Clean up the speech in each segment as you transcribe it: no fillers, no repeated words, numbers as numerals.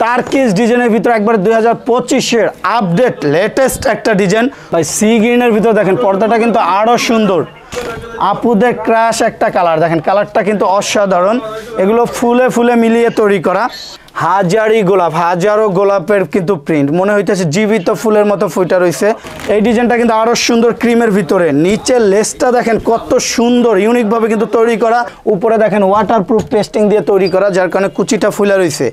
Turkish ডিজাইনের ভিতরে একবার 2025-এর আপডেট লেটেস্ট একটা ডিজাইন ভাই। সি গ্রিনের ভিতরে দেখেন পর্দাটা কিন্তু আরও সুন্দর, আপুদের ক্রাশ একটা কালার। দেখেন কালারটা কিন্তু অসাধারণ। এগুলো ফুলে ফুলে মিলিয়ে তৈরি করা, হাজারো গোলাপের কিন্তু প্রিন্ট, মনে হইতেছে জীবিত ফুলের মতো ফুটা রয়েছে। এই ডিজাইনটা কিন্তু আরো সুন্দর ক্রিমের ভিতরে। নিচের লেসটা দেখেন কত সুন্দর ইউনিক ভাবে কিন্তু তৈরি করা। উপরে দেখেন ওয়াটারপ্রুফ পেস্টিং দিয়ে তৈরি করা, যার কারণে কুচিটা ফুলে রয়েছে।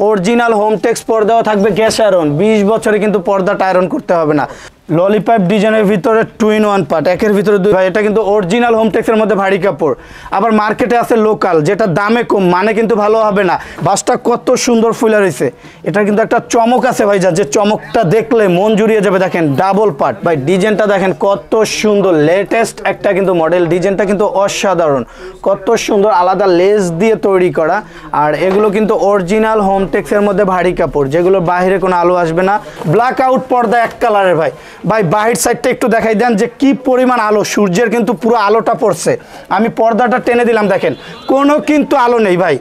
অরিজিনাল হোমটেক্স পর্দাও থাকবে গ্যাস আয়রন, 20 বছরে কিন্তু পর্দাটা আয়রন করতে হবে না। ললিপপ ডিজাইনের ভিতরে 2-in-1 পার্ট, একের ভিতরে 2। ভাই এটা কিন্তু অরিজিনাল হোমটেক্সের মধ্যে ভারী কাপড়। আবার মার্কেটে আছে লোকাল, যেটা দামে কম, মানে কিন্তু ভালো হবে না। বাসটা কত সুন্দর ফুলে রয়েছে। এটা কিন্তু একটা চমক আছে ভাই, যে চমকটা দেখলে মন জুড়িয়ে যাবে। দেখেন ডাবল পার্ট ভাই, ডিজাইনটা দেখেন কত সুন্দর, লেটেস্ট একটা কিন্তু মডেল। ডিজাইনটা কিন্তু অসাধারণ, কত সুন্দর, আলাদা লেস দিয়ে তৈরি করা। আর এগুলো কিন্তু অরিজিনাল হোমটেক্সের মধ্যে ভারী কাপড়, যেগুলো বাইরে কোনো আলো আসবে না। ব্ল্যাক আউট পর্দা এক কালারের ভাই। ভাই বাহির সাইডটা একটু দেখাই দেন যে কি পরিমাণ আলো, সূর্যের কিন্তু পুরো আলোটা পড়ছে। আমি পর্দাটা টেনে দিলাম, দেখেন কোনো কিন্তু আলো নেই ভাই।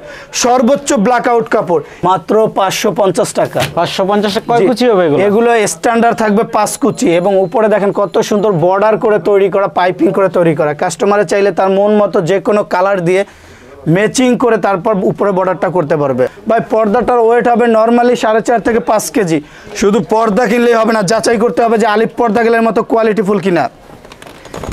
সর্বোচ্চ ব্ল্যাক আউট কাপড়, মাত্র 550 টাকা। 550 কয় কুচি হবে এগুলো? এগুলো স্ট্যান্ডার্ড থাকবে 5 কুচি, এবং উপরে দেখেন কত সুন্দর বর্ডার করে তৈরি করা, পাইপিং করে তৈরি করা। কাস্টমারে চাইলে তার মন মতো যে কোনো কালার দিয়ে ম্যাচিং করে তারপর উপরে বর্ডারটা করতে পারবে। ভাই পর্দাটার ওয়েট হবে নর্মালি 4.5 থেকে 5 কেজি। শুধু পর্দা কিনলেই হবে না, যাচাই করতে হবে যে আলিফ পর্দা গেলের মতো কোয়ালিটিফুল কিনা।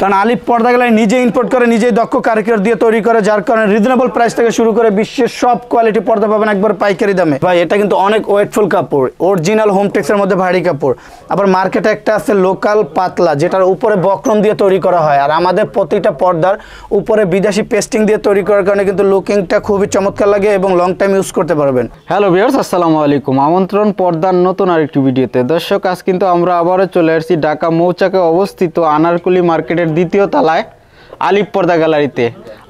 কারণ আলিফ পর্দা গেলে নিজে ইম্পোর্ট করে, নিজেই দক্ষ কারিগর দিয়ে তৈরি করে, যার কারণে রিজনেবল প্রাইস থেকে শুরু করে বিশ্বের সব কোয়ালিটি পর্দা পাবেন একবার পাইকারি দামে। ভাই এটা কিন্তু অনেক ওয়েটফুল কাপড়, অরিজিনাল হোমটেক্সের মধ্যে ভারী কাপড়। আবার মার্কেটে একটা আছে লোকাল পাতলা, যেটার উপরে বক্রম দিয়ে তৈরি করা হয়। আর আমাদের প্রতিটা পর্দার উপরে বিদেশি পেস্টিং দিয়ে তৈরি করার কারণে কিন্তু লুকিংটা খুবই চমৎকার লাগে এবং লং টাইম ইউজ করতে পারবেন। হ্যালো ভিউয়ার্স, আসসালামু আলাইকুম। আমন্ত্রণ পর্দার নতুন আরেকটি ভিডিওতে। দর্শক, আজ কিন্তু আমরা আবারও চলে আসছি ঢাকা মৌচাকে অবস্থিত আনারকুলি মার্কেটের 2য় তলায় আলিফ পর্দা গ্যালারিতে।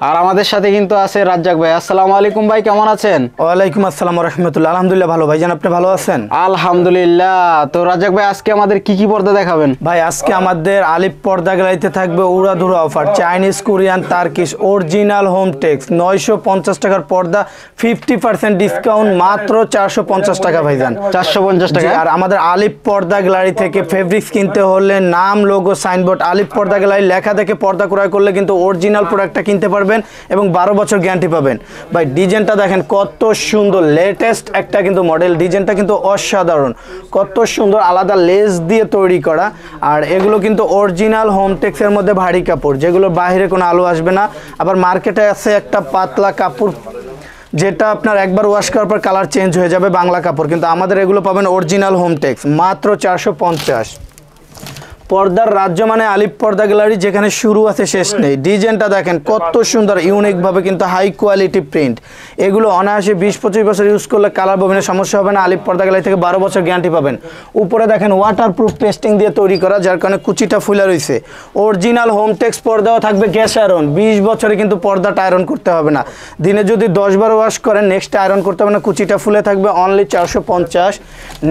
আর আমাদের সাথে কিন্তু আছে রাজ্জাক ভাই। আসসালামু আলাইকুম ভাই, কেমন আছেন? ওয়ালাইকুম আসসালাম ওয়া রাহমাতুল্লাহ। আলহামদুলিল্লাহ ভালো ভাইজান, আপনি ভালো আছেন? আলহামদুলিল্লাহ। তো রাজ্জাক ভাই, আজকে আমাদের কি কি পর্দা দেখাবেন? ভাই আজকে আমাদের আলিফ পর্দা গ্যালারিতে থাকবে উড়াধুরা offer, Chinese, Korean, Turkish original Hometex 950 টাকার পর্দা, 50% ডিসকাউন্ট, মাত্র 450 টাকা ভাইজান। 450 টাকা। আর আমাদের আলিফ পর্দা গ্যালারি থেকে ফেব্রিক্স কিনতে হলে নাম, লোগো, সাইনবোর্ড, আলিফ পর্দা গ্যালারি লেখা দেখে পর্দা ক্রয় করলে কিন্তু অরিজিনাল প্রোডাক্টটা কিনতে পারবেন এবং 12 বছর গ্যারান্টি পাবেন। ভাই ডিজাইনটা দেখেন কত সুন্দর, লেটেস্ট একটা কিন্তু মডেল। ডিজাইনটা কিন্তু অসাধারণ, কত সুন্দর, আলাদা লেস দিয়ে তৈরি করা। আর এগুলো কিন্তু অরিজিনাল হোমটেক্সের মধ্যে ভারী কাপড়, যেগুলো বাইরে কোনো আলো আসবে না। আবার মার্কেটে আছে একটা পাতলা কাপড়, যেটা আপনার একবার ওয়াশ করার পর কালার চেঞ্জ হয়ে যাবে, বাংলা কাপড়। কিন্তু আমাদের এগুলো পাবেন অরিজিনাল হোমটেক্স, মাত্র 450। পর্দার রাজ্য মানে আলিফ পর্দা গ্যালারি, যেখানে শুরু আছে শেষ নেই। ডিজাইনটা দেখেন কত সুন্দর, ইউনিকভাবে কিন্তু হাই কোয়ালিটি প্রিন্ট। এগুলো অনায়াসে 20-25 বছর ইউজ করলে কালার ববিনের সমস্যা হবে না। আলিফ পর্দা গ্যালারি থেকে 12 বছর গ্যারান্টি পাবেন। উপরে দেখেন ওয়াটারপ্রুফ পেস্টিং দিয়ে তৈরি করা, যার কারণে কুচিটা ফুলে রয়েছে। অরিজিনাল হোমটেক্স পর্দাও থাকবে গ্যাস আয়রন, 20 বছরে কিন্তু পর্দাটা আয়রন করতে হবে না। দিনে যদি 10 বার ওয়াশ করেন নেক্সট আয়রন করতে হবে না, কুচিটা ফুলে থাকবে। অনলি 450।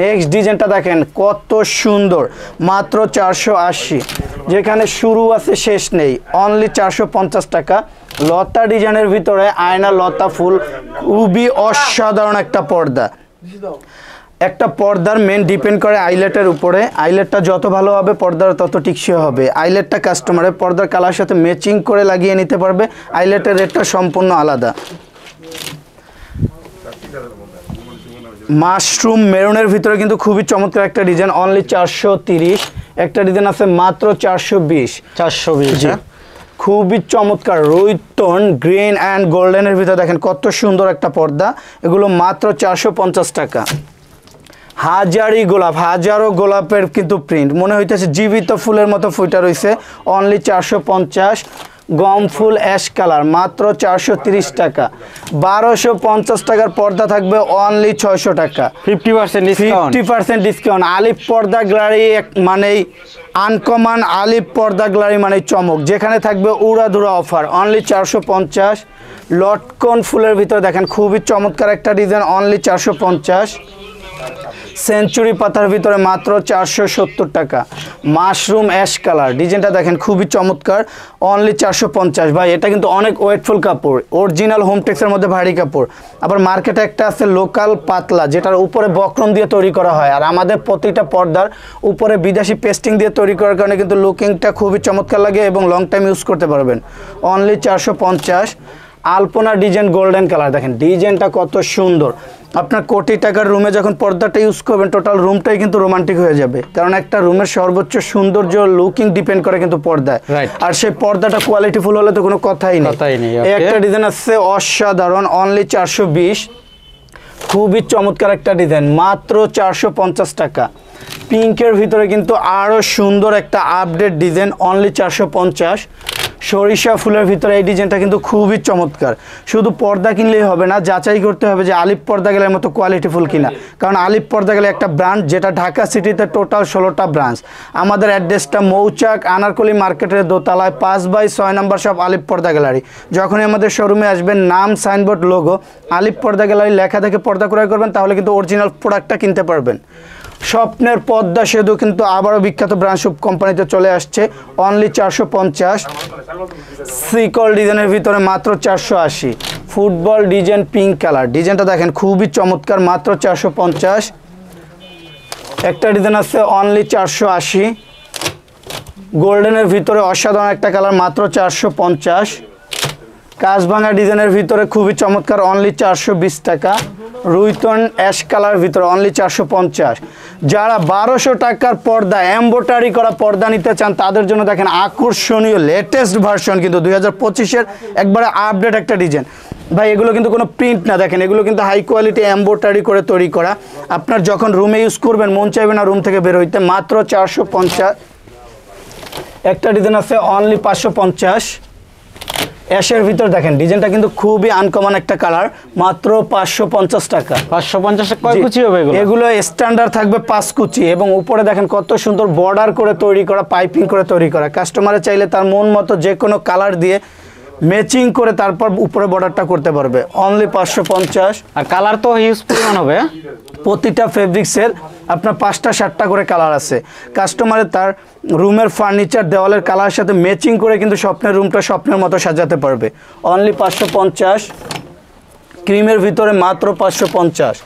নেক্সট ডিজাইনটা দেখেন কত সুন্দর, মাত্র 480, যেখানে শুরু আছে শেষ নেই। অনলি 450 টাকা। লতা ডিজাইনের ভিতরে আয়না লতা ফুল, খুবই অসাধারণ একটা পর্দা। একটা পর্দার মেন ডিপেন্ড করে আইলেটের উপরে। আইলেটটা যত ভালো হবে পর্দার তত টিকসই হবে। আইলেটটা কাস্টমারের পর্দার কালার সাথে ম্যাচিং করে লাগিয়ে নিতে পারবে। আইলেটের রেটটা সম্পূর্ণ আলাদা। মাশরুম মেরুনের ভিতরে কিন্তু খুবই চমৎকার একটা ডিজাইন, অনলি 430। একটা ডিজাইন আছে মাত্র 420। 420, খুবই চমৎকার। রুইটন গ্রিন অ্যান্ড গোল্ডেনের ভিতরে দেখেন কত সুন্দর একটা পর্দা। এগুলো মাত্র 450 টাকা। হাজারো গোলাপের কিন্তু প্রিন্ট, মনে হইতেছে জীবিত ফুলের মতো ফুটা রয়েছে। অনলি 450। গম ফুল অ্যাশ কালার, মাত্র 430 টাকা। 1250 টাকার পর্দা থাকবে অনলি 600 টাকা, 50% ডিসকাউন্ট। আলিফ পর্দা গ্যালারি মানেই আনকমন, আলিফ পর্দা গ্যালারি মানে চমক, যেখানে থাকবে উড়াধুরা অফার। অনলি 450। লটকন ফুলের ভিতরে দেখেন খুবই চমৎকার একটা ডিজাইন, অনলি 450। সেঞ্চুরি পাতার ভিতরে মাত্র 470 টাকা। মাশরুম অ্যাশ কালার, ডিজাইনটা দেখেন খুবই চমৎকার, অনলি 450 ভাই। এটা কিন্তু অনেক ওয়েটফুল কাপড়, অরিজিনাল হোমটেক্সের মধ্যে ভারী কাপড়। আবার মার্কেটে একটা আছে লোকাল পাতলা, যেটার উপরে বক্রম দিয়ে তৈরি করা হয়, আর আমাদের প্রতিটা পর্দার উপরে বিদেশি পেস্টিং দিয়ে তৈরি করার কারণে কিন্তু লুকিংটা খুবই চমৎকার লাগে এবং লং টাইম ইউজ করতে পারবেন। অনলি 450। আলপনা ডিজাইন গোল্ডেন কালার, দেখেন ডিজাইনটা কত সুন্দর। আপনার কোটি টাকার রুমে যখন পর্দাটা ইউজ করবেন, টোটাল রুমটাই কিন্তু রোমান্টিক হয়ে যাবে, কারণ একটা রুমের সর্বোচ্চ সৌন্দর্য লুকিং ডিপেন্ড করে কিন্তু পর্দায়। আর সেই পর্দাটা কোয়ালিটিফুল হলে তো কোনো কথাই নেই। এই একটা ডিজাইন আছে অসাধারণ, অনলি 420, খুবই চমৎকার একটা ডিজাইন, মাত্র 450 টাকা। পিঙ্কের ভিতরে কিন্তু আরও সুন্দর একটা আপডেট ডিজাইন, অনলি 450। সরিষা ফুলের ভিতরে এই ডিজাইনটা কিন্তু খুবই চমৎকার। শুধু পর্দা কিনলেই হবে না, যাচাই করতে হবে যে আলিফ পর্দা গেলের মতো কোয়ালিটিফুল কিনা, কারণ আলিফ পর্দা গেলে একটা ব্রাঞ্চ, যেটা ঢাকা সিটিতে টোটাল 16টা ব্রাঞ্চ। আমাদের অ্যাড্রেসটা মৌচাক আনারকলি মার্কেটের দোতলায় 5/6 নম্বর শপ আলিফ পর্দা গ্যালারি। যখনই আমাদের শোরুমে আসবেন, নাম, সাইনবোর্ড, লোগো, আলিফ পর্দা গ্যালারি লেখা থেকে পর্দা ক্রয় করবেন, তাহলে কিন্তু অরিজিনাল প্রোডাক্টটা কিনতে পারবেন। স্বপ্নের পদ্মা সেতু কিন্তু আবারও বিখ্যাত ব্রাঞ্চ কোম্পানিতে চলে আসছে, অনলি 450। সিকল ডিজাইনের ভিতরে মাত্র 480। ফুটবল ডিজাইন পিঙ্ক কালার, ডিজাইনটা দেখেন খুবই চমৎকার, মাত্র 450। একটা ডিজাইন আছে অনলি 480। গোল্ডেনের ভিতরে অসাধারণ একটা কালার, মাত্র 450। কাঁচভাঙা ডিজাইনের ভিতরে খুবই চমৎকার, অনলি 420 টাকা। রুইতন অ্যাশ কালার ভিতরে অনলি 450। যারা 1200 টাকার পর্দা, এমব্রয়ডারি করা পর্দা নিতে চান, তাদের জন্য দেখেন আকর্ষণীয় লেটেস্ট ভার্সন, কিন্তু 2025-এর একবারে আপডেট একটা ডিজাইন। ভাই এগুলো কিন্তু কোনো প্রিন্ট না, দেখেন এগুলো কিন্তু হাই কোয়ালিটি এমব্রয়ডারি করে তৈরি করা। আপনার যখন রুমে ইউজ করবেন, মন চাইবে না রুম থেকে বের হইতে, মাত্র 450। একটা ডিজাইন আছে অনলি 550। অ্যাশের ভিতর দেখেন ডিজাইনটা কিন্তু খুবই আনকমন একটা কালার, মাত্র 550 টাকা। 550 কয় কুচি হবে এগুলো? এগুলো স্ট্যান্ডার্ড থাকবে 5 কুচি, এবং উপরে দেখেন কত সুন্দর বর্ডার করে তৈরি করা, পাইপিং করে তৈরি করা। কাস্টমারে চাইলে তার মন মতো যে কোনো কালার দিয়ে ম্যাচিং করে তারপর উপরে বর্ডারটা করতে পারবে, অনলি 550। আর কালার তো হিউজ পরিমাণ হবে। প্রতিটা ফেব্রিক্সের আপনার 5টা 7টা করে কালার আছে। কাস্টমারে তার রুমের ফার্নিচার দেওয়ালের কালারের সাথে ম্যাচিং করে কিন্তু স্বপ্নের রুমটা স্বপ্নের মতো সাজাতে পারবে, অনলি 550। ক্রিমের ভিতরে মাত্র 550।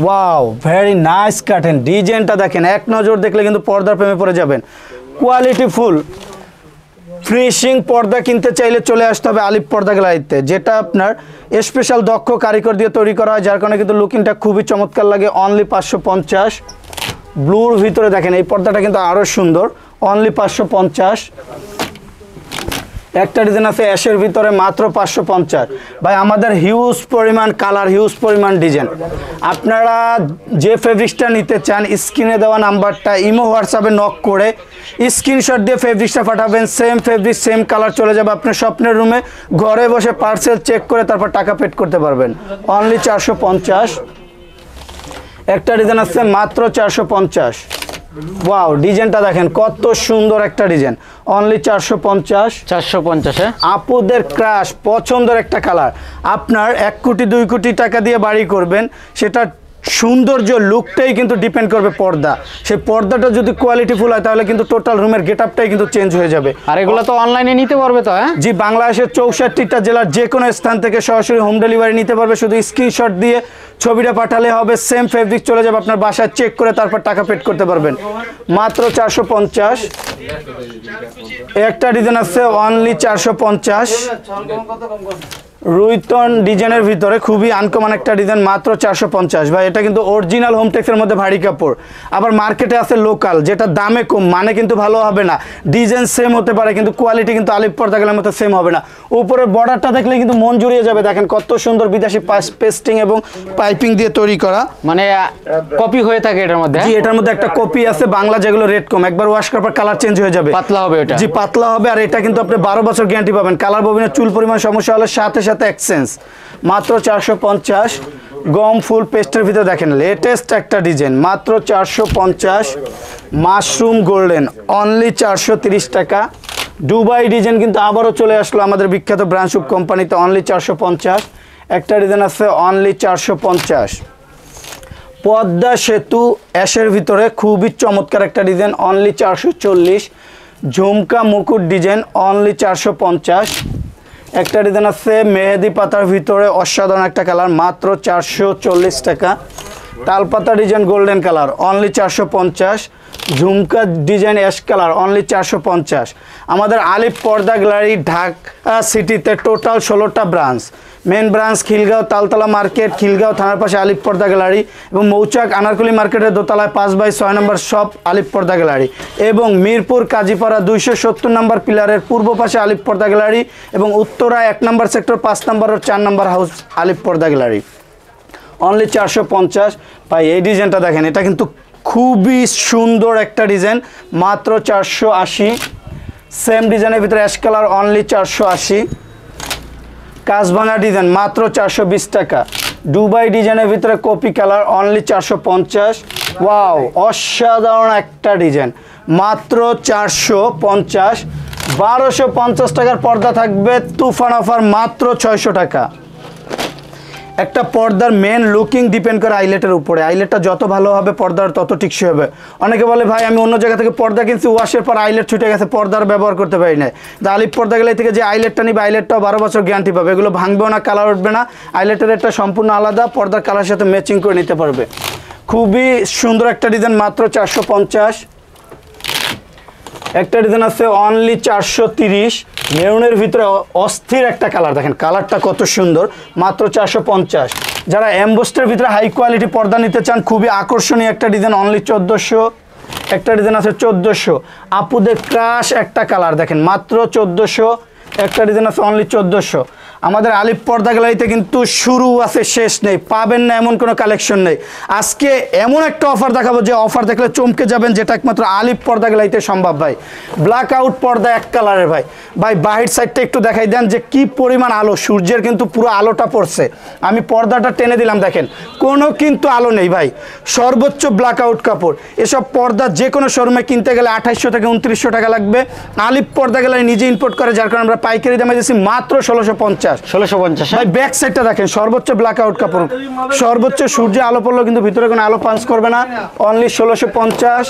ওয়াও, ভেরি নাইস কাটেন, ডিজাইনটা দেখেন, এক নজর দেখলে কিন্তু পর্দার প্রেমে পড়ে যাবেন। কোয়ালিটি ফুল ফিনিশিং পর্দা কিনতে চাইলে চলে আসতে হবে আলিফ পর্দা গ্যালারিতে, যেটা আপনার স্পেশাল দক্ষ কারিগর দিয়ে তৈরি করা হয়, যার কারণে কিন্তু লুকিংটা খুবই চমৎকার লাগে, অনলি 550। ব্লুর ভিতরে দেখেন এই পর্দাটা কিন্তু আরও সুন্দর, অনলি 550। একটা ডিজাইন আছে অ্যাশের ভিতরে, মাত্র 550। ভাই আমাদের হিউজ পরিমাণ কালার, হিউজ পরিমাণ ডিজাইন। আপনারা যে ফেব্রিক্সটা নিতে চান, স্ক্রিনে দেওয়া নাম্বারটা ইমো হোয়াটসঅ্যাপে নক করে স্ক্রিনশট দিয়ে ফেব্রিক্সটা পাঠাবেন, সেম ফেব্রিক সেম কালার চলে যাবে আপনার স্বপ্নের রুমে। ঘরে বসে পার্সেল চেক করে তারপর টাকা পেড করতে পারবেন, অনলি 450। একটা ডিজাইন আছে মাত্র 450। ওয়াও, ডিজাইনটা দেখেন কত সুন্দর একটা ডিজাইন, অনলি 450। 450 আপুদের ক্রাশ পছন্দের একটা কালার। আপনার 1 কোটি 2 কোটি টাকা দিয়ে বাড়ি করবেন, সেটা সৌন্দর্য লুকটাই কিন্তু ডিপেন্ড করবে পর্দা। সেই পর্দাটা যদি কোয়ালিটিফুল হয়, তাহলে কিন্তু টোটাল রুমের গেটআপটাই কিন্তু চেঞ্জ হয়ে যাবে। আর এগুলো তো অনলাইনে নিতে পারবে তো? হ্যাঁ জি, বাংলাদেশের 64টা জেলার যে কোনো স্থান থেকে সরাসরি হোম ডেলিভারি নিতে পারবে। শুধু স্ক্রিনশট দিয়ে ছবিটা পাঠালে হবে, সেম ফেব্রিক চলে যাবে আপনার বাসায়, চেক করে তারপর টাকা পেড করতে পারবেন, মাত্র 450। একটা ডিজাইন আছে অনলি 450। রুইতন ডিজাইনের ভিতরে খুবই আনকমন একটা ডিজাইন, মাত্র 450। ভাই এটা কিন্তু অরিজিনাল হোমটেক্সের মধ্যে ভারী কাপড়। আবার মার্কেটে আছে লোকাল, যেটা দামে কম, মানে কিন্তু ভালো হবে না। ডিজাইন সেম হতে পারে কিন্তু কোয়ালিটি কিন্তু আলিফ পর্দা গ্যালারির মতো সেম হবে না। উপরের বর্ডারটা দেখলে কিন্তু মন জুড়িয়ে যাবে, দেখেন কত সুন্দর বিদেশি পেস্টিং এবং পাইপিং দিয়ে তৈরি করা, মানে কপি হয়ে থাকে এটার মধ্যে। জি, এটার মধ্যে একটা কপি আছে বাংলা, যেগুলো রেড কম, একবার ওয়াশ করার পর কালার চেঞ্জ হয়ে যাবে, পাতলা হবে এটা। জি, পাতলা হবে। আর এটা কিন্তু আপনি 12 বছর গ্যারান্টি পাবেন। কালার ববিনের চুল পরিমাণ সমস্যা হলে সাথে সাথে এক্সচেঞ্জ, মাত্র 450। গম ফুল পেস্টের ভিতরে দেখেন লেটেস্ট একটা ডিজাইন, মাত্র 450। মাশরুম গোল্ডেন, অনলি 430 টাকা। দুবাই ডিজাইন কিন্তু আবারও চলে আসলো আমাদের বিখ্যাত ব্রাঞ্চ কোম্পানিতে, অনলি 450। একটা ডিজাইন আছে অনলি 450। পদ্মা সেতু অ্যাশের ভিতরে খুবই চমৎকার একটা ডিজাইন, অনলি 440। ঝুমকা মুকুট ডিজাইন, অনলি 450। একটা ডিজাইন আছে মেহেদি পাতার ভিতরে, অসাধারণ একটা কালার, মাত্র 440 টাকা। তালপাতা ডিজাইন গোল্ডেন কালার, অনলি 450। ঝুমকা ডিজাইন অ্যাশ কালার, অনলি 450। আমাদের আলিফ পর্দা গ্যালারি ঢাকা সিটিতে টোটাল 16টা branch. Main branch Khilgaon Taltola market, Khilgaon থানার পাশে আলিফ পর্দা গ্যালারি, এবং মৌচাক আনারকুলি মার্কেটের দোতলায় 5/6 নম্বর শপ আলিফ পর্দা গ্যালারি, এবং মিরপুর কাজীপাড়া 270 নম্বর পিলারের পূর্ব পাশে আলিফ পর্দা গ্যালারি, এবং উত্তরা 1 নম্বর সেক্টর 5 নম্বর ও 4 নম্বর হাউস আলিফ পর্দা গ্যালারি, অনলি 450। ভাই এই ডিজাইনটা দেখেন, এটা কিন্তু খুবই সুন্দর একটা ডিজাইন, মাত্র 480। সেম ডিজাইনের ভিতরে অ্যাশ কালার, অনলি 480। কাজভাঙা ডিজাইন, মাত্র 420 টাকা। দুবাই ডিজাইনের ভিতরে কপি কালার, অনলি 450। ওয়াও, অসাধারণ একটা ডিজাইন, মাত্র 450। 1250 টাকার পর্দা থাকবে, তুফান অফার মাত্র 600 টাকা। একটা পর্দার মেন লুকিং ডিপেন্ড করে আইলেটের উপরে, আইলেটটা যত ভালো হবে পর্দার তত টিকসই হবে। অনেকে বলে ভাই আমি অন্য জায়গা থেকে পর্দা কিনছি, ওয়াশের পর আইলেট ছুটে গেছে, পর্দার ব্যবহার করতে পারি না। আলিফ পর্দা গেলে থেকে যে আইলেটটা নিবে, আইলেটটাও 12 বছর গ্যারান্টি পাবে, এগুলো ভাঙবেও না, কালার উঠবে না। আইলেটের একটা সম্পূর্ণ আলাদা, পর্দার কালার সাথে ম্যাচিং করে নিতে পারবে। খুবই সুন্দর একটা ডিজাইন, মাত্র 450। একটা ডিজাইন আছে অনলি 430, মেরুনের ভিতরে অস্থির একটা কালার, দেখেন কালারটা কত সুন্দর, মাত্র 450। যারা এমবোস্টের ভিতরে হাই কোয়ালিটি পর্দা নিতে চান, খুবই আকর্ষণীয় একটা ডিজাইন, অনলি 1400। একটা ডিজাইন আছে 1400, আপুদের ক্রাশ একটা কালার, দেখেন মাত্র 1400। একটা ডিজাইন আছে অনলি 1400। আমাদের আলিফ পর্দা গ্যালারিতে কিন্তু শুরু আছে শেষ নেই, পাবেন না এমন কোনো কালেকশন নেই। আজকে এমন একটা অফার দেখাবো যে অফার দেখলে চমকে যাবেন, যেটা একমাত্র আলিফ পর্দা গ্যালারিতে সম্ভব। ভাই ব্ল্যাক আউট পর্দা এক কালারের, ভাই ভাই বাহির সাইডটা একটু দেখাই দেন যে কি পরিমাণ আলো, সূর্যের কিন্তু পুরো আলোটা পড়ছে। আমি পর্দাটা টেনে দিলাম, দেখেন কোনো কিন্তু আলো নেই ভাই, সর্বোচ্চ ব্ল্যাক আউট কাপড়। এসব পর্দা যে কোনো শোরুমে কিনতে গেলে 2800 থেকে 2900 টাকা লাগবে। আলিফ পর্দা গ্যালারি নিজে ইম্পোর্ট করে, যার কারণে আমরা পাইকারি দামে দিচ্ছি মাত্র 1650। 1650। ভাই ব্যাক সাইডটা দেখেন, সর্বোচ্চ ব্ল্যাক আউট কাপড়, সর্বোচ্চ সূর্যে আলো পড়লেও কিন্তু ভিতরে কোনো আলো পাঞ্চ করবে না, অনলি 1650।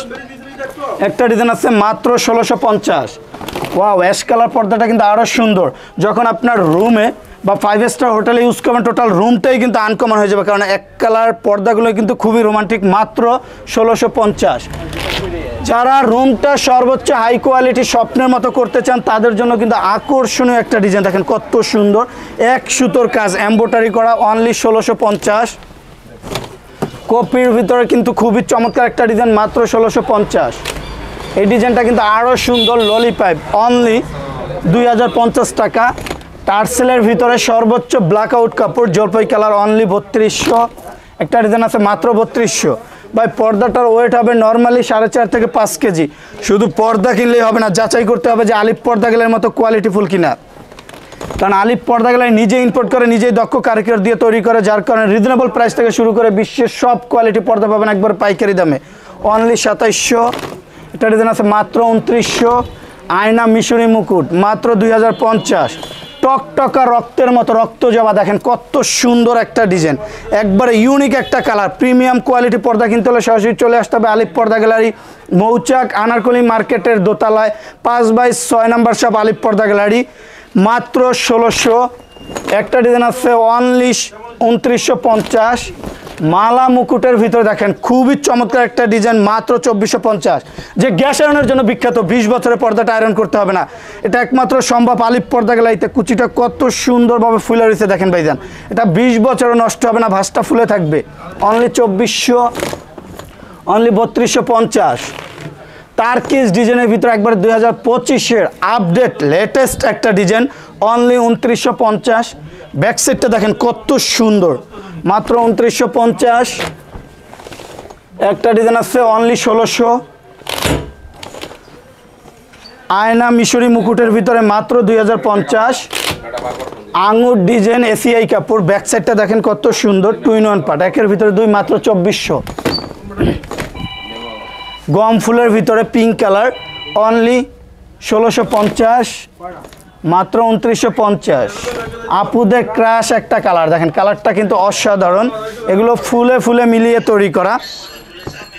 একটা ডিজাইন আছে মাত্র 1650। ওয়াও, অ্যাশ কালার পর্দাটা কিন্তু আরও সুন্দর, যখন আপনার রুমে বা 5 স্টার হোটেলে ইউজ করবেন টোটাল রুমটাই কিন্তু আনকমন হয়ে যাবে, কারণ এক কালার পর্দাগুলো কিন্তু খুবই রোমান্টিক, মাত্র 1650। যারা রুমটা সর্বোচ্চ হাই কোয়ালিটি স্বপ্নের মতো করতে চান, তাদের জন্য কিন্তু আকর্ষণীয় একটা ডিজাইন, দেখেন কত সুন্দর, এক সুতোর কাজ এমব্রয়ডারি করা, অনলি 1650। কপির ভিতরে কিন্তু খুবই চমৎকার একটা ডিজাইন, মাত্র 1650। এই ডিজাইনটা কিন্তু আরও সুন্দর, ললিপাইপ, অনলি 2050 টাকা। টার্সেলের ভিতরে সর্বোচ্চ ব্ল্যাক আউট কাপড়, জলপাই কালার, অনলি 3200। একটা ডিজাইন আছে মাত্র 3200। ভাই পর্দাটার ওয়েট হবে নর্মালি 4.5 থেকে 5 কেজি। শুধু পর্দা কিনলেই হবে না, যাচাই করতে হবে যে আলিফ পর্দা গ্যালারির মতো কোয়ালিটিফুল কিনা, কারণ আলিফ পর্দা গ্যালারি নিজে ইম্পোর্ট করে, নিজেই দক্ষ কারিগর দিয়ে তৈরি করে, যার কারণে রিজনেবল প্রাইস থেকে শুরু করে বিশ্বের সব কোয়ালিটি পর্দা পাবেন একবার পাইকারি দামে, অনলি 2700। এটা ডিজাইন আছে মাত্র 2900। আয়না মিশরি মুকুট, মাত্র 2050। টকটকা রক্তের মতো রক্ত জবা, দেখেন কত সুন্দর একটা ডিজাইন, একবারে ইউনিক একটা কালার। প্রিমিয়াম কোয়ালিটি পর্দা কিনতে হলে সরাসরি চলে আসতে হবে আলিফ পর্দা গ্যালারি, মৌচাক আনারকলি মার্কেটের দোতলায় 5/6 নম্বর শপ আলিফ পর্দা গ্যালারি, মাত্র 1600। একটা ডিজাইন আছে অনলি 2950। মালা মুকুটের ভিতরে দেখেন খুবই চমৎকার একটা ডিজাইন, মাত্র 2450। যে গ্যাস আয়রনের জন্য বিখ্যাত, 20 বছরের পর্দাটা আয়রন করতে হবে না, এটা একমাত্র সম্ভব আলিফ পর্দা গ্যালারিতে। কুচিটা কত সুন্দরভাবে ফুলে রয়েছে দেখেন ভাইজান, এটা 20 বছরও নষ্ট হবে না, ভাঁজটা ফুলে থাকবে, অনলি 2400। অনলি 3250। টার্কিশ ডিজাইনের ভিতরে একবার 2025-এর আপডেট লেটেস্ট একটা ডিজাইন, অনলি 2950। ব্যাক সাইডটা দেখেন কত সুন্দর, মাত্র 2950। একটা ডিজাইন আছে অনলি 1600। আয়না মিশরি মুকুটের ভিতরে মাত্র 2050। আঙুর ডিজাইন এসিআই কাপড়, ব্যাক সাইডটা দেখেন কত সুন্দর, 2-in-1 পার্ট, একের ভিতরে 2, মাত্র 2400। গম ফুলের ভিতরে পিঙ্ক কালার, অনলি 1650। মাত্র 2950। আপুদের ক্রাশ একটা কালার, দেখেন কালারটা কিন্তু অসাধারণ। এগুলো ফুলে ফুলে মিলিয়ে তৈরি করা,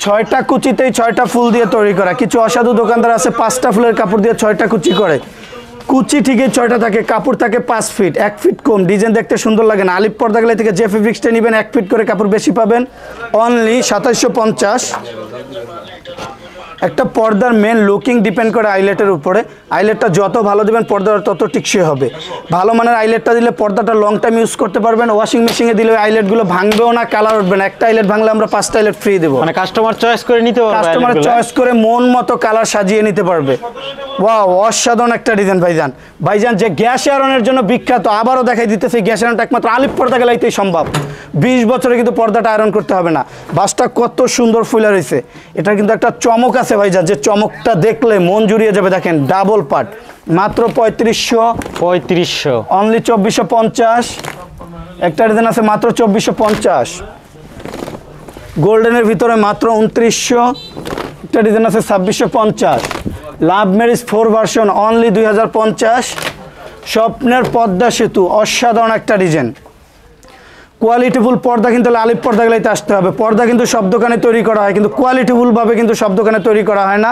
6টা কুচিতেই 6টা ফুল দিয়ে তৈরি করা। কিছু অসাধু দোকানদার আছে 5টা ফুলের কাপড় দিয়ে 6টা কুচি করে। কুচি ঠিকই 6টা থাকে, কাপড় থাকে 5 ফিট, 1 ফিট কম, ডিজাইন দেখতে সুন্দর লাগে না। আলিপ পর্দা গেলে থেকে যে ফেব্রিক্সটা নেবেন 1 ফিট করে কাপড় বেশি পাবেন, অনলি 2750। একটা পর্দার মেন লুকিং ডিপেন্ড করে আইলেটের উপরে। আইলেটটা যত ভালো দেবেন পর্দাটা তত টিকসই হবে। ভালো মানের আইলেটটা দিলে পর্দাটা লং টাইম ইউজ করতে পারবেন। ওয়াশিং মেশিনে দিলে আইলেটগুলো ভাঙবেও না, কালার উঠবে না। একটা আইলেট ভাঙলে আমরা 5টা আইলেট ফ্রি দেবো। মানে কাস্টমার চয়েস করে নিতে পারবে, কাস্টমার চয়েস করে মন মতো কালার সাজিয়ে নিতে পারবে। ওয়াও, অসাধারণ একটা ডিজাইন ভাইজান। ভাইজান যে গ্যাস আয়রনের জন্য বিখ্যাত, আবারও দেখাই দিতেছে গ্যাস আয়রনটা একমাত্র আলিপ পর্দা গেলাইতেই সম্ভব। 20 বছরে কিন্তু পর্দাটা আয়রন করতে হবে না। বাসটা কত সুন্দর ফুলে রয়েছে, এটা কিন্তু একটা চমক আছে ভাইজান, যে চমকটা দেখলে মন জুড়িয়ে যাবে। দেখেন ডাবল পার্ট, মাত্র 3500, অনলি 2450। একটা ডিজাইন আছে মাত্র 2450, গোল্ডেনের ভিতরে মাত্র 2900। একটা ডিজাইন আছে 2650, লাভ ম্যারেজ 4 ভার্সন, অনলি 2050। স্বপ্নের পদ্মা সেতু, অসাধারণ একটা ডিজাইন। কোয়ালিটিফুল পর্দা কিন্তু আলিপ পর্দা গেলাইতে আসতে হবে। পর্দা কিন্তু সব দোকানে তৈরি করা হয়, কিন্তু কোয়ালিটিফুলভাবে কিন্তু সব দোকানে তৈরি করা হয় না।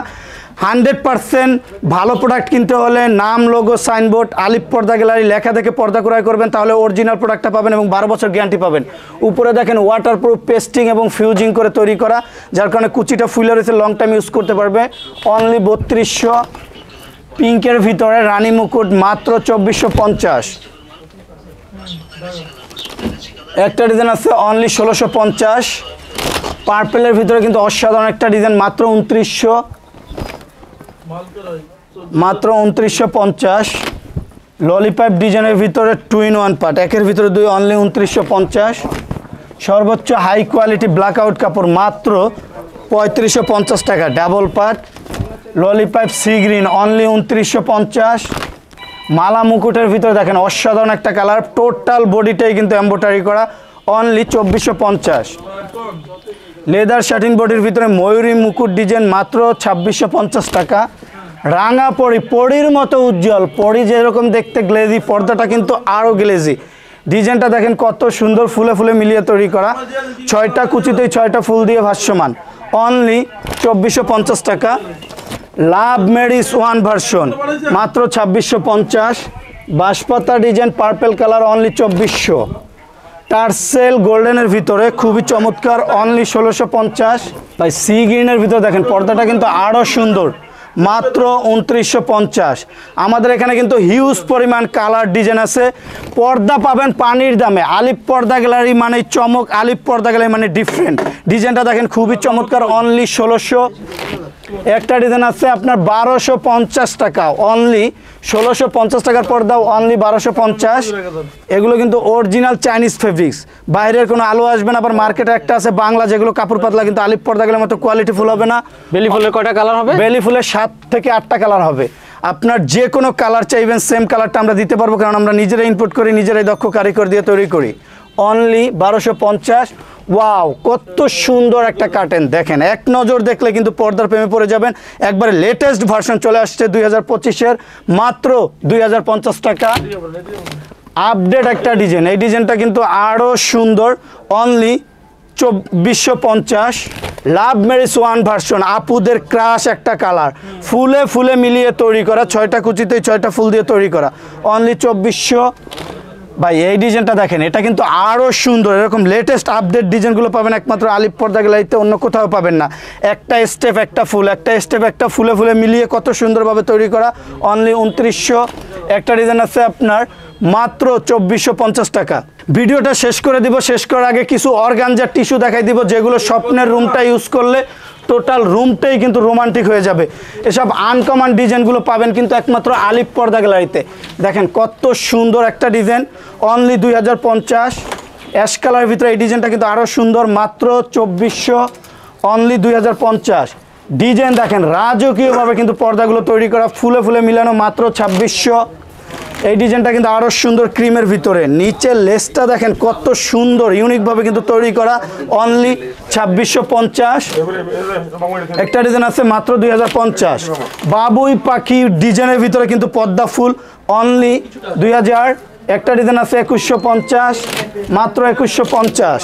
100% ভালো প্রোডাক্ট কিনতে হলে নাম, লোগো, সাইনবোর্ড, আলিপ পর্দা গ্যালারি লেখা দেখে পর্দা ক্রয় করবেন, তাহলে অরিজিনাল প্রোডাক্টটা পাবেন এবং 12 বছর গ্যারান্টি পাবেন। উপরে দেখেন ওয়াটারপ্রুফ পেস্টিং এবং ফিউজিং করে তৈরি করা, যার কারণে কুচিটা ফুলে রয়েছে, লং টাইম ইউজ করতে পারবে। অনলি 3200। পিঙ্কের ভিতরে রানী মুকুট, মাত্র 2450। একটা ডিজাইন আছে অনলি 1650। পার্পেলের ভিতরে কিন্তু অসাধারণ একটা ডিজাইন, মাত্র 2900, মাত্র 2950। ললিপপ ডিজাইনের ভিতরে 2 in 1 পার্ট, একের ভিতরে 2, অনলি 2950। সর্বোচ্চ হাই কোয়ালিটি ব্ল্যাক আউট কাপড়, মাত্র 3550 টাকা, double part. Lollipop sea green, only 2950। মালা মুকুটের ভিতরে দেখেন অসাধারণ একটা কালার, টোটাল বডিটাই কিন্তু এমব্রয়ডারি করা, অনলি 2450। লেদার শাটিন বডির ভিতরে ময়ূরী মুকুট ডিজাইন, মাত্র 2650 টাকা। রাঙা পরি, পরির মতো উজ্জ্বল, পরি যেরকম দেখতে গ্লেজি, পর্দাটা কিন্তু আরও গ্লেজি। ডিজাইনটা দেখেন কত সুন্দর, ফুলে ফুলে মিলিয়ে তৈরি করা, 6টা কুচিতেই 6টা ফুল দিয়ে ভাসমান, অনলি 2450 টাকা। লাভ মেরিস 1 ভার্সন, মাত্র 2650। বাঁশপাতা design purple colour, only 2400। Tassel গোল্ডেনের ভিতরে খুবই চমৎকার, অনলি 1650। ভাই সি গ্রিনের ভিতরে দেখেন পর্দাটা কিন্তু আরও সুন্দর, মাত্র 2950। আমাদের এখানে কিন্তু হিউজ পরিমাণ কালার ডিজাইন আছে। পর্দা পাবেন পানির দামে। আলিপ পর্দা গ্যালারি মানে চমক, আলিপ পর্দা গ্যালারি মানে ডিফারেন্ট। ডিজাইনটা দেখেন খুবই চমৎকার, অনলি 1600। একটা ডিজাইন আছে আপনার 1250 টাকা, অনলি 1650 টাকার পর্দা, অনলি 1250। এগুলো কিন্তু অরিজিনাল চাইনিজ ফেব্রিক্স, বাইরের কোনো আলো আসবে না। আবার মার্কেটে একটা আছে বাংলা, যেগুলো কাপড় পাতলা, কিন্তু আলিপ পর্দা গেলের মতো কোয়ালিটি ফুল হবে না। বেলি ফুলের কয়টা কালার হবে? বেলি ফুলের 7 থেকে 8টা কালার হবে। আপনার যে কোনো কালার চাইবেন সেম কালারটা আমরা দিতে পারবো, কারণ আমরা নিজেরাই ইনপুট করি, নিজেরাই দক্ষ কারিগর দিয়ে তৈরি করি, অনলি 1250। ওয়াও, কত সুন্দর একটা কার্টেন দেখেন, এক নজর দেখলে কিন্তু পর্দার প্রেমে পড়ে যাবেন। একবারে লেটেস্ট ভার্সন চলে আসছে 2025-এর, মাত্র 2050 টাকা। আপডেট একটা ডিজাইন, এই ডিজাইনটা কিন্তু আরও সুন্দর, অনলি 2450। লাভ ম্যারিজ 1 ভার্সন, আপুদের ক্রাশ একটা কালার, ফুলে ফুলে মিলিয়ে তৈরি করা, 6টা কুচিতেই 6টা ফুল দিয়ে তৈরি করা, অনলি 2400। ভাই এই ডিজাইনটা দেখেন, এটা কিন্তু আরও সুন্দর। এরকম লেটেস্ট আপডেট ডিজাইনগুলো পাবেন একমাত্র আলিপ পর্দা গ্যালারিতে, অন্য কোথাও পাবেন না। একটা স্টেপ একটা ফুল, একটা স্টেপ একটা ফুলে ফুলে মিলিয়ে কত সুন্দরভাবে তৈরি করা, অনলি 2900। একটা ডিজাইন আছে আপনার মাত্র 2450 টাকা। ভিডিওটা শেষ করে দিব, শেষ করার আগে কিছু অর্গানজার টিস্যু দেখাই দিব, যেগুলো স্বপ্নের রুমটা ইউজ করলে টোটাল রুমটাই কিন্তু রোমান্টিক হয়ে যাবে। এসব আনকমন ডিজাইনগুলো পাবেন কিন্তু একমাত্র আলিপ পর্দা গ্যালারিতে। দেখেন কত সুন্দর একটা ডিজাইন, অনলি 2050। অ্যাশ কালারের ভিতরে এই ডিজাইনটা কিন্তু আরও সুন্দর, মাত্র 2400, অনলি 2050। ডিজাইন দেখেন রাজকীয়ভাবে কিন্তু পর্দাগুলো তৈরি করা, ফুলে ফুলে মিলানো, মাত্র 2600। এই ডিজাইনটা কিন্তু আরো সুন্দর ক্রিমের ভিতরে, নিচের লেসটা দেখেন কত সুন্দর ইউনিক ভাবে কিন্তু তৈরি করা, অনলি 2650। একটা ডিজাইন আছে মাত্র 2050। বাবুই পাখি ডিজাইনের ভিতরে কিন্তু পদ্মা ফুল, অনলি 2000। একটা ডিজাইন আছে 2150, মাত্র 2150।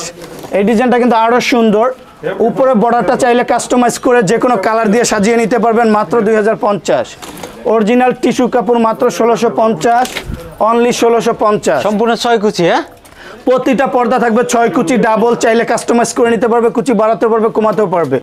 এই ডিজাইনটা কিন্তু আরো সুন্দর, উপরে বর্ডারটা চাইলে কাস্টমাইজ করে যে কোনো কালার দিয়ে সাজিয়ে নিতে পারবেন, মাত্র 2050। অরিজিনাল টিস্যু কাপড় মাত্র 1650, অনলি 1650। সম্পূর্ণ 6 কুচি। হ্যাঁ, প্রতিটা পর্দা থাকবে 6 কুচি ডাবল, চাইলে কাস্টমাইজ করে নিতে পারবে, কুচি বাড়াতে পারবে, কমাতেও পারবে।